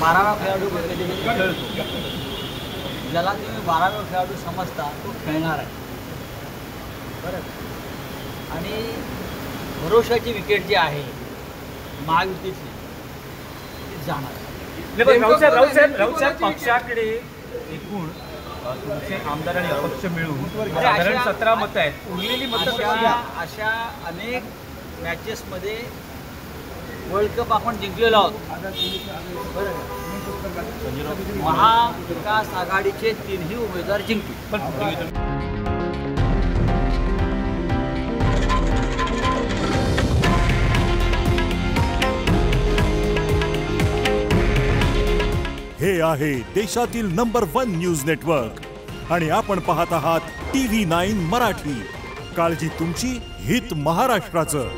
12वा खेळाडू खेळतो, ज्याला तुम्ही 12वा खेळाडू समजता तो खेळणार आहे बरं. आणि भरोशाची विकेट जी आहे महायुतीतली ती जाणार. राऊत साहेब पक्षाकडे एकूण तुमचे आमदार आणि अपक्ष मिळून साधारण 17 मतं आहेत. उरलेली मतं अशा अनेक मॅचेसमध्ये वर्ल्ड कप आपण जिंकलेलो आहोत. महाविकास आघाडीचे 3ही उमेदवार जिंकले. हे आहे देशातील नंबर 1 न्यूज नेटवर्क आणि आपण पाहत आहात TV9 मराठी. काळजी तुमची, हित महाराष्ट्राचं.